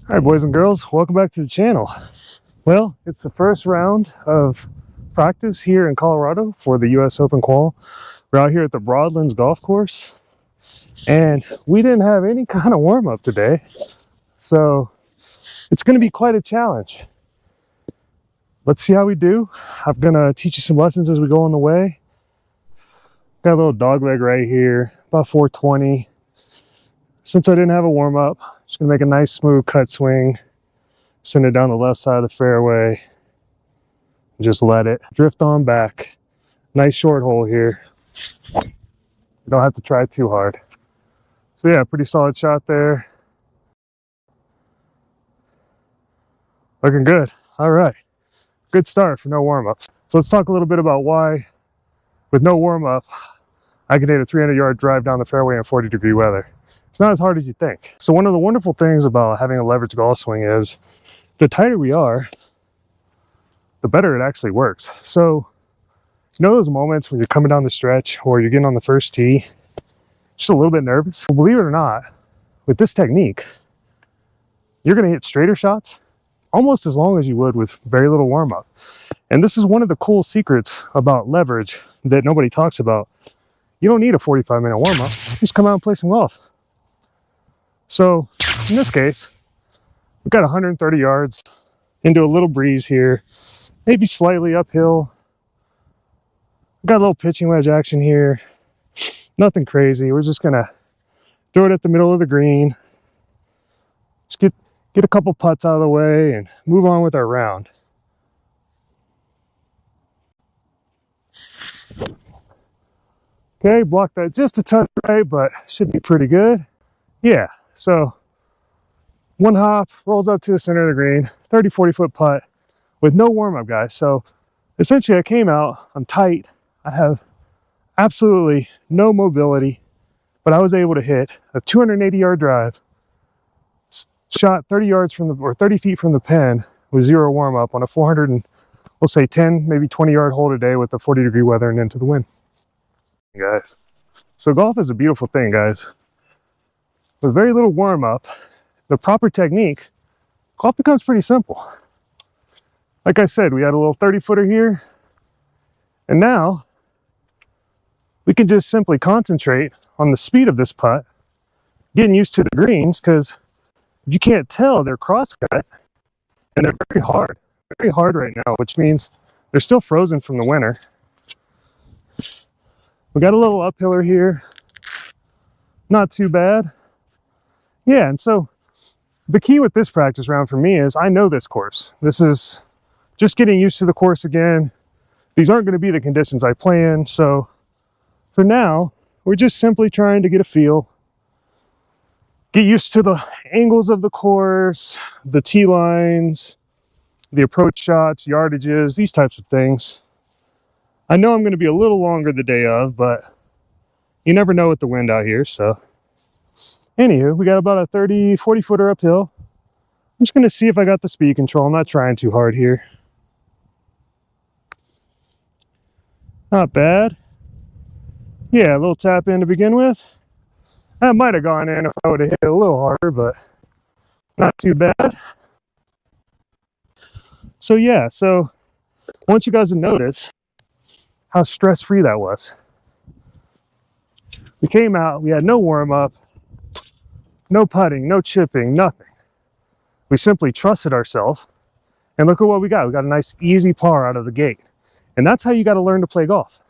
All right, boys and girls, welcome back to the channel. Well, it's the first round of practice here in Colorado for the US Open Qual. We're out here at the Broadlands Golf Course, and we didn't have any kind of warm-up today, so it's going to be quite a challenge. Let's see how we do. I'm going to teach you some lessons as we go on the way. Got a little dog leg right here, about 420. Since I didn't have a warm-up, just going to make a nice smooth cut swing, send it down the left side of the fairway, just let it drift on back. Nice short hole here. You don't have to try too hard. So yeah, pretty solid shot there. Looking good. All right, good start for no warm-ups. So let's talk a little bit about why, with no warm-up, I can hit a 300-yard drive down the fairway in 40-degree weather. It's not as hard as you think. So one of the wonderful things about having a leveraged golf swing is the tighter we are, the better it actually works. So you know those moments when you're coming down the stretch or you're getting on the first tee, just a little bit nervous? Well, believe it or not, with this technique, you're going to hit straighter shots almost as long as you would with very little warm-up. And this is one of the cool secrets about leverage that nobody talks about. You don't need a 45-minute warm-up. Just come out and play some golf. So in this case, we've got 130 yards into a little breeze here, maybe slightly uphill. We've got a little pitching wedge action here. Nothing crazy. We're just gonna throw it at the middle of the green. Just get a couple putts out of the way and move on with our round. Okay, block that just a touch right, but should be pretty good. Yeah, so one hop, rolls up to the center of the green, 30, 40-foot putt with no warm-up, guys. So essentially I came out, I'm tight, I have absolutely no mobility, but I was able to hit a 280-yard drive, shot 30 yards from the, or 30 feet from the pin with zero warm-up on a 400 and we'll say 10, maybe 20-yard hole today with the 40-degree weather and into the wind. Guys, so golf is a beautiful thing, guys. With very little warm-up, the proper technique, golf becomes pretty simple. Like I said, we had a little 30-footer here, and now we can just simply concentrate on the speed of this putt, getting used to the greens, because you can't tell they're cross-cut, and they're very hard right now, which means they're still frozen from the winter. We got a little uphiller here, not too bad. Yeah, and so the key with this practice round for me is I know this course. This is just getting used to the course again. These aren't going to be the conditions I play in, so for now, we're just simply trying to get a feel, get used to the angles of the course, the tee lines, the approach shots, yardages, these types of things. I know I'm going to be a little longer the day of, but you never know with the wind out here, so. Anywho, we got about a 30, 40-footer uphill. I'm just going to see if I got the speed control. I'm not trying too hard here. Not bad. Yeah, a little tap in to begin with. That might have gone in if I would have hit it a little harder, but not too bad. So yeah, so I want you guys to notice how stress-free that was. We came out, we had no warm-up, no putting, no chipping, nothing. We simply trusted ourselves, and look at what we got. We got a nice easy par out of the gate. And that's how you got to learn to play golf.